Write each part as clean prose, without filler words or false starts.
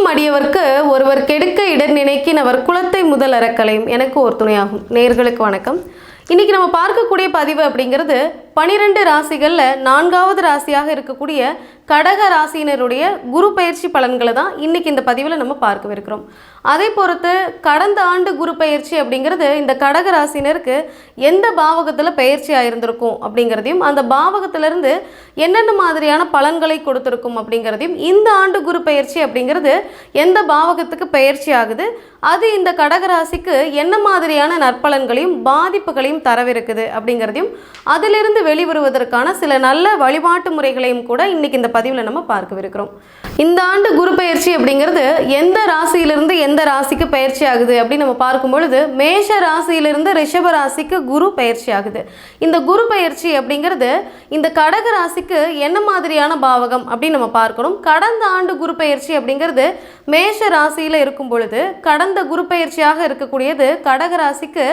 கெடுக்கும் அடியவர்க்கு ஒருவர் கெடுக்க இடர் நினைக்கினவர் குலத்தை முதல் அறக்கலையும் எனக்கு ஒரு துணையாகும். நேயர்களுக்கு வணக்கம். இன்னைக்கு நம்ம பார்க்கக்கூடிய பதிவு அப்படிங்கிறது 12 ராசிகளில் 4வது ராசியாக இருக்கக்கூடிய கடக ராசியினருடைய குரு பயிற்சி பலன்களை தான் இன்னைக்கு இந்த பதிவில் நம்ம பார்க்கவிருக்கிறோம். அதை பொறுத்து கடந்த ஆண்டு குரு பயிற்சி அப்படிங்கிறது இந்த கடக ராசினருக்கு எந்த பாவகத்தில் பயிற்சி ஆயிருந்திருக்கும் அப்படிங்கிறதையும், அந்த பாவகத்திலிருந்து என்னென்ன மாதிரியான பலன்களை கொடுத்துருக்கும் அப்படிங்கிறதையும், இந்த ஆண்டு குரு பயிற்சி அப்படிங்கிறது எந்த பாவகத்துக்கு பயிற்சி ஆகுது, அது இந்த கடக ராசிக்கு என்ன மாதிரியான நற்பலன்களையும் பாதிப்புகளையும் தரவிருக்குது அப்படிங்கிறதையும், அதிலிருந்து வெளிவருவதற்கான சில நல்ல வழிபாட்டு முறைகளையும் கூட இன்னைக்கு இந்த பதிவில் நம்ம பார்க்கவிருக்கிறோம். இந்த ஆண்டு குரு பயிற்சி அப்படிங்கிறது எந்த ராசியிலிருந்து எந்த ராசிக்கு பயிற்சி ஆகுது அப்படின்னு நம்ம பார்க்கும் பொழுது, மேஷ ராசியிலிருந்து ரிஷப ராசிக்கு குரு பயிற்சி ஆகுது. இந்த குரு பயிற்சி அப்படிங்கிறது இந்த கடக ராசிக்கு என்ன மாதிரியான பாவகம் அப்படின்னு நம்ம பார்க்கணும். கடந்த ஆண்டு குரு பயிற்சி அப்படிங்கிறது மேஷ ராசியில் இருக்கும் பொழுது, கடந்த குரு பயிற்சியாக இருக்கக்கூடியது கடக ராசிக்கு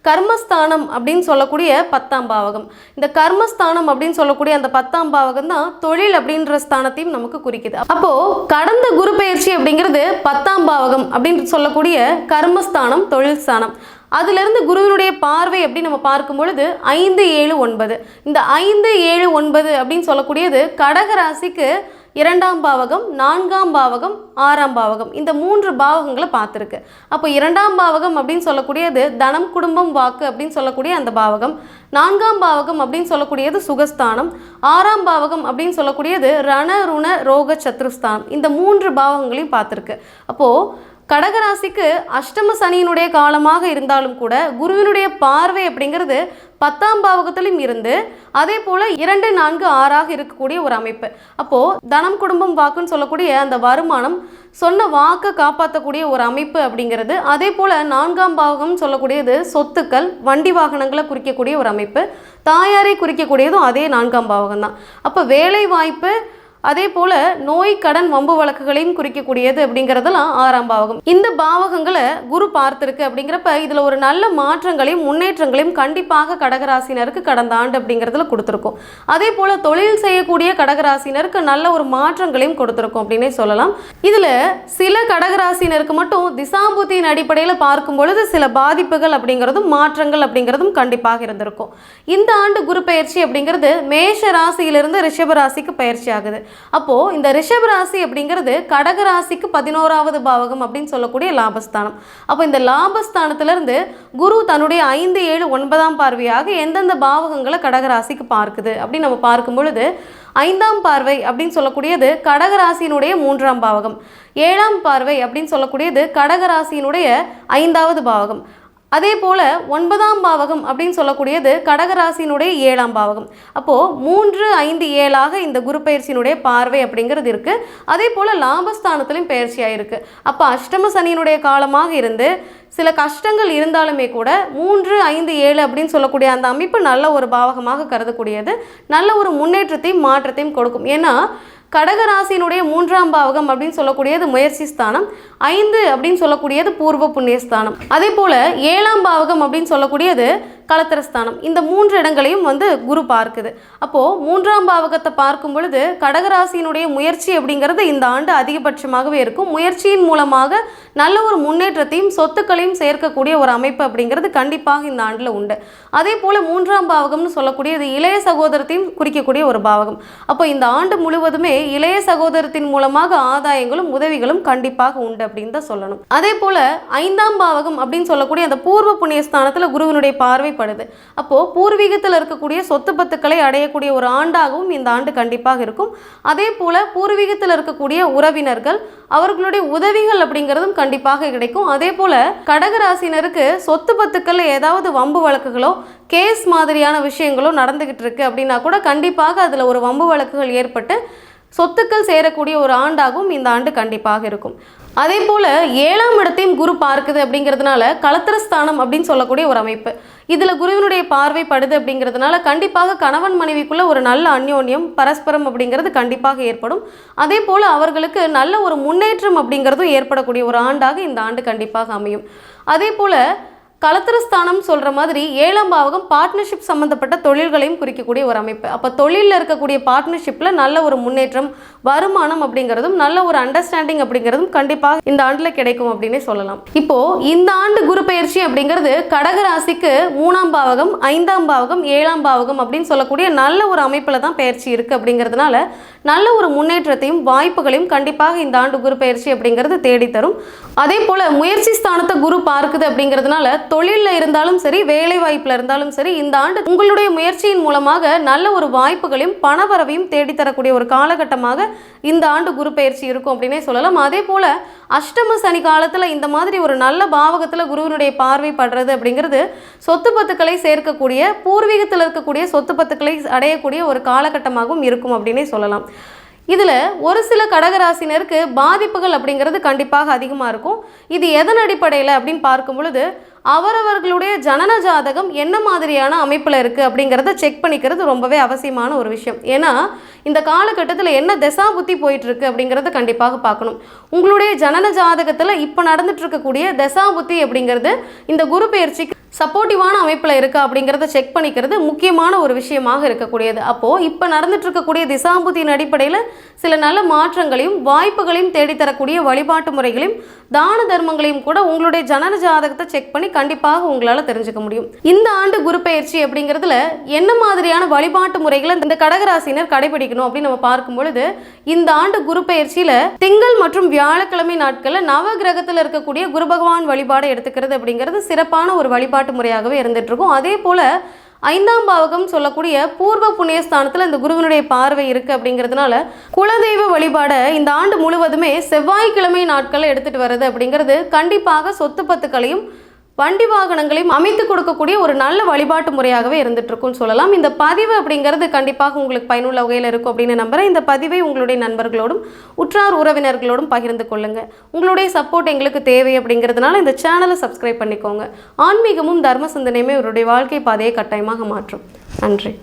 கர்மஸ்தானம் அப்படின்னு சொல்லக்கூடிய 10ஆம் பாவகம். இந்த கர்மஸ்தானம் அப்படின்னு சொல்லக்கூடிய அந்த 10ஆம் பாவகம் தான் தொழில் அப்படின்ற ஸ்தானத்தையும் நமக்கு குறிக்குது. அப்போ கடந்த குரு பயிற்சி அப்படிங்கிறது 10ஆம் பாவகம் அப்படின்னு சொல்லக்கூடிய கர்மஸ்தானம், தொழில் ஸ்தானம். அதிலிருந்து குருவினுடைய பார்வை அப்படின்னு நம்ம பார்க்கும் பொழுது 5, 7, 9. இந்த 5, 7, 9 அப்படின்னு சொல்லக்கூடியது கடக ராசிக்கு 2ஆம் பாவகம், 4ஆம் பாவகம், 6ஆம் பாவகம், இந்த 3 பாவகங்களை பார்த்துருக்கு. அப்போ 2ஆம் பாவகம் அப்படின்னு சொல்லக்கூடியது தனம், குடும்பம், வாக்கு அப்படின்னு சொல்லக்கூடிய அந்த பாவகம். 4ஆம் பாவகம் அப்படின்னு சொல்லக்கூடியது சுகஸ்தானம். 6ஆம் பாவகம் அப்படின்னு சொல்லக்கூடியது ரண, ருண, ரோக, சத்ருஸ்தானம். இந்த 3 பாவகங்களையும் பார்த்துருக்கு. அப்போது கடகராசிக்கு அஷ்டம சனியினுடைய காலமாக இருந்தாலும் கூட குருவினுடைய பார்வை அப்படிங்கிறது 10ஆம் பாவகத்திலும் இருந்து அதே போல் 2, 4, 6ஆக இருக்கக்கூடிய ஒரு அமைப்பு. அப்போது தனம், குடும்பம், வாக்குன்னு சொல்லக்கூடிய அந்த வருமானம், சொன்ன வாக்கை காப்பாற்றக்கூடிய ஒரு அமைப்பு அப்படிங்கிறது. அதே போல் 4ஆம் பாவகம் சொல்லக்கூடியது சொத்துக்கள், வண்டி வாகனங்களை குறிக்கக்கூடிய ஒரு அமைப்பு. தாயாரை குறிக்கக்கூடியதும் அதே 4ஆம் பாவகம் தான். அப்போ வேலை வாய்ப்பு, அதே போல நோய், கடன், வம்பு வழக்குகளையும் குறிக்கக்கூடியது அப்படிங்கிறதெல்லாம் 6ஆம் பாவகம். இந்த பாவகங்களை குரு பார்த்திருக்கு அப்படிங்கிறப்ப இதில் ஒரு நல்ல மாற்றங்களையும் முன்னேற்றங்களையும் கண்டிப்பாக கடகராசினருக்கு கடந்த ஆண்டு அப்படிங்கிறதுல கொடுத்துருக்கோம். அதே போல தொழில் செய்யக்கூடிய கடகராசினருக்கு நல்ல ஒரு மாற்றங்களையும் கொடுத்துருக்கோம் அப்படின்னே சொல்லலாம். இதில் சில கடகராசினருக்கு மட்டும் திசாம்புத்தியின் அடிப்படையில் பார்க்கும் பொழுது சில பாதிப்புகள் அப்படிங்கிறதும் மாற்றங்கள் அப்படிங்கிறதும் கண்டிப்பாக இருந்திருக்கும். இந்த ஆண்டு குரு பயிற்சி அப்படிங்கிறது மேஷ ராசியிலிருந்து ரிஷப ராசிக்கு பயிற்சி ஆகுது. அப்போ இந்த ரிஷப ராசி அப்படிங்கிறது கடக ராசிக்கு 11வது பாவகம் அப்படின்னு சொல்லக்கூடிய லாபஸ்தானம். அப்போ இந்த லாபஸ்தானத்திலிருந்து குரு தன்னுடைய 5, 7, 9ஆம் பார்வையாக எந்தெந்த பாவகங்களை கடக ராசிக்கு பார்க்குது அப்படின்னு நம்ம பார்க்கும் பொழுது, 5ஆம் பார்வை அப்படின்னு சொல்லக்கூடியது கடகராசியினுடைய 3ஆம் பாவகம். 7ஆம் பார்வை அப்படின்னு சொல்லக்கூடியது கடகராசியினுடைய 5வது பாவகம். அதே போல் 9ஆம் பாவகம் அப்படின்னு சொல்லக்கூடியது கடகராசியினுடைய 7ஆம் பாவகம். அப்போது 3, 5, 7ஆக இந்த குரு பயிற்சியினுடைய பார்வை அப்படிங்கிறது இருக்குது. அதே போல் லாபஸ்தானத்திலையும் பயிற்சியாக இருக்குது. அப்போ அஷ்டம சனியினுடைய காலமாக இருந்து சில கஷ்டங்கள் இருந்தாலுமே கூட 3, 5, 7 அப்படின்னு சொல்லக்கூடிய அந்த அமைப்பு நல்ல ஒரு பாவகமாக கருதக்கூடியது. நல்ல ஒரு முன்னேற்றத்தையும் மாற்றத்தையும் கொடுக்கும். ஏன்னா கடகராசியினுடைய 3ஆம் பாவகம் அப்படின்னு சொல்லக்கூடியது முயற்சி ஸ்தானம், 5 அப்படின்னு சொல்லக்கூடியது பூர்வ புண்ணியஸ்தானம். அதே போல் 7ஆம் பாவகம் அப்படின்னு சொல்லக்கூடியது களத்திரஸ்தானம். இந்த 3 இடங்களையும் குரு பார்க்குது. அப்போது 3ஆம் பாவகத்தை பார்க்கும் பொழுது கடகராசியினுடைய முயற்சி அப்படிங்கிறது இந்த ஆண்டு அதிகபட்சமாகவே இருக்கும். முயற்சியின் மூலமாக நல்ல ஒரு முன்னேற்றத்தையும் சொத்துக்களையும் சேர்க்கக்கூடிய ஒரு அமைப்பு அப்படிங்கிறது கண்டிப்பாக இந்த ஆண்டில் உண்டு. அதே போல் 3ஆம் பாவகம்னு சொல்லக்கூடியது இளைய சகோதரத்தையும் குறிக்கக்கூடிய ஒரு பாவகம். அப்போ இந்த ஆண்டு முழுவதுமே இளைய சகோதரத்தின் மூலமாக ஆதாயங்களும் உதவிகளும் கண்டிப்பாக உண்டு அப்படின்னு தான் சொல்லணும். அதே போல் 5ஆம் பாவகம் அப்படின்னு சொல்லக்கூடிய அந்த பூர்வ புண்ணியஸ்தானத்தில் குருவினுடைய பார்வை படுது. அப்போ பூர்வீகத்தில் இருக்கக்கூடிய சொத்து பத்துக்களை அடையக்கூடிய ஒரு ஆண்டாகவும் இந்த ஆண்டு கண்டிப்பாக இருக்கும். அதே போல பூர்வீகத்தில் இருக்கக்கூடிய உறவினர்கள், அவர்களுடைய உதவிகள் அப்படிங்கிறதும் கண்டிப்பாக கிடைக்கும். அதே போல கடகராசினருக்கு சொத்து பத்துக்கள் ஏதாவது வம்பு வழக்குகளோ கேஸ் மாதிரியான விஷயங்களோ நடந்துகிட்டு இருக்கு அப்படின்னா கூட கண்டிப்பாக அதில் ஒரு வம்பு வழக்குகள் ஏற்பட்டு சொத்துக்கள் சேரக்கூடிய ஒரு ஆண்டாகவும் இந்த ஆண்டு கண்டிப்பாக இருக்கும். அதே போல் 7ஆம் இடத்தையும் குரு பார்க்குது அப்படிங்கிறதுனால களத்திரஸ்தானம் அப்படின்னு சொல்லக்கூடிய ஒரு அமைப்பு. இதில் குருவினுடைய பார்வை படுது அப்படிங்கிறதுனால கண்டிப்பாக கணவன் மனைவிக்குள்ள ஒரு நல்ல அந்யோன்யம், பரஸ்பரம் அப்படிங்கிறது கண்டிப்பாக ஏற்படும். அதே போல் அவர்களுக்கு நல்ல ஒரு முன்னேற்றம் அப்படிங்கிறதும் ஏற்படக்கூடிய ஒரு ஆண்டாக இந்த ஆண்டு கண்டிப்பாக அமையும். அதே போல் களத்திரஸ்தானம் சொல்கிற மாதிரி 7ஆம் பாவகம் பார்ட்னர்ஷிப் சம்மந்தப்பட்ட தொழில்களையும் குறிக்கக்கூடிய ஒரு அமைப்பு. அப்போ தொழிலில் இருக்கக்கூடிய பார்ட்னர்ஷிப்பில் நல்ல ஒரு முன்னேற்றம், வருமானம் அப்படிங்கிறதும் நல்ல ஒரு அண்டர்ஸ்டாண்டிங் அப்படிங்கிறதும் கண்டிப்பாக இந்த ஆண்டில் கிடைக்கும் அப்படின்னே சொல்லலாம். இப்போது இந்த ஆண்டு குரு பெயர்ச்சி அப்படிங்கிறது கடக ராசிக்கு 3ஆம் பாவகம், 5ஆம் பாவகம், 7ஆம் பாவகம் அப்படின்னு சொல்லக்கூடிய நல்ல ஒரு அமைப்பில் தான் பெயர்ச்சி இருக்குது. அப்படிங்கிறதுனால நல்ல ஒரு முன்னேற்றத்தையும் வாய்ப்புகளையும் கண்டிப்பாக இந்த ஆண்டு குரு பெயர்ச்சி அப்படிங்கிறது தேடித்தரும். அதே போல் முயற்சி ஸ்தானத்தை குரு பார்க்குது அப்படிங்கிறதுனால தொழிலில் இருந்தாலும் சரி, வேலை வாய்ப்பில் இருந்தாலும் சரி, இந்த ஆண்டு உங்களுடைய முயற்சியின் மூலமாக நல்ல ஒரு வாய்ப்புகளையும் பணவரவையும் தேடித்தரக்கூடிய ஒரு காலகட்டமாக இந்த ஆண்டு குரு பெயர்ச்சி இருக்கும் அப்படின்னே சொல்லலாம். அதே போல் அஷ்டம சனி காலத்தில் இந்த மாதிரி ஒரு நல்ல பாவகத்தில் குருவினுடைய பார்வை படுறது அப்படிங்கிறது சொத்து பத்துக்களை சேர்க்கக்கூடிய, பூர்வீகத்தில் இருக்கக்கூடிய சொத்து பத்துக்களை அடையக்கூடிய ஒரு காலகட்டமாகவும் இருக்கும் அப்படின்னே சொல்லலாம். இதில் ஒரு சில கடகராசினருக்கு பாதிப்புகள் அப்படிங்கிறது கண்டிப்பாக அதிகமாக இருக்கும். இது எதன் அடிப்படையில் அப்படின்னு பார்க்கும் பொழுது அவரவர்களுடைய ஜனன ஜாதகம் என்ன மாதிரியான அமைப்பில் இருக்குது அப்படிங்கிறத செக் பண்ணிக்கிறது ரொம்பவே அவசியமான ஒரு விஷயம். ஏன்னா இந்த காலகட்டத்தில் என்ன தசா புத்தி போயிட்டுருக்கு அப்படிங்கிறத கண்டிப்பாக பார்க்கணும். உங்களுடைய ஜனன ஜாதகத்தில் இப்போ நடந்துட்டு இருக்கக்கூடிய தசா புத்தி அப்படிங்கிறது இந்த குரு பெயர்ச்சிக்கு சப்போர்ட்டிவான அமைப்பில் இருக்கா அப்படிங்கிறத செக் பண்ணிக்கிறது முக்கியமான ஒரு விஷயமாக இருக்கக்கூடியது. அப்போது இப்போ நடந்துட்டு இருக்கக்கூடிய திசாபுத்தியின் அடிப்படையில் சில நல்ல மாற்றங்களையும் வாய்ப்புகளையும் தேடித்தரக்கூடிய வழிபாட்டு முறைகளையும் தான தர்மங்களையும் கூட உங்களுடைய ஜனன ஜாதகத்தை செக் பண்ணி கண்டிப்பாக உங்களால் தெரிஞ்சுக்க முடியும். இந்த ஆண்டு குரு பெயர்ச்சி அப்படிங்கிறதுல என்ன மாதிரியான வழிபாட்டு முறைகளை இந்த கடகராசினர் கடைபிடிக்கணும் அப்படின்னு நம்ம பார்க்கும் பொழுது, இந்த ஆண்டு குரு பெயர்ச்சியில் திங்கள் மற்றும் வியாழக்கிழமை நாட்களில் நவ கிரகத்தில் இருக்கக்கூடிய குரு பகவான் வழிபாடை எடுத்துக்கிறது அப்படிங்கிறது சிறப்பான ஒரு வழிபாட்டு முறையாகவே இருந்துட்டு இருக்கும். அதே போல 5ஆம் பாவகம் சொல்லக்கூடிய பூர்வ புண்ணியஸ்தானத்தில் இந்த குருவினுடைய பார்வை இருக்குது. அப்படிங்கிறதுனால குலதெய்வ வழிபாடை இந்த ஆண்டு முழுவதுமே செவ்வாய்க்கிழமை நாட்களில் எடுத்துகிட்டு வர்றது அப்படிங்கிறது கண்டிப்பாக சொத்து பத்துக்களையும் வண்டி வாகனங்களையும் அமைத்து கொடுக்கக்கூடிய ஒரு நல்ல வழிபாட்டு முறையாகவே இருந்துட்டு இருக்கும்னு சொல்லலாம். இந்த பதிவு அப்படிங்கிறது கண்டிப்பாக உங்களுக்கு பயனுள்ள வகையில் இருக்கும் அப்படின்னு நம்புகிறேன். இந்த பதிவை உங்களுடைய நண்பர்களோடும் உற்றார் உறவினர்களோடும் பகிர்ந்து கொள்ளுங்கள். உங்களுடைய சப்போர்ட் எங்களுக்கு தேவை அப்படிங்கிறதுனால இந்த சேனலை சப்ஸ்கிரைப் பண்ணிக்கோங்க. ஆன்மீகமும் தர்ம சிந்தனையுமே அவருடைய வாழ்க்கை பாதையை கட்டாயமாக மாற்றும். நன்றி.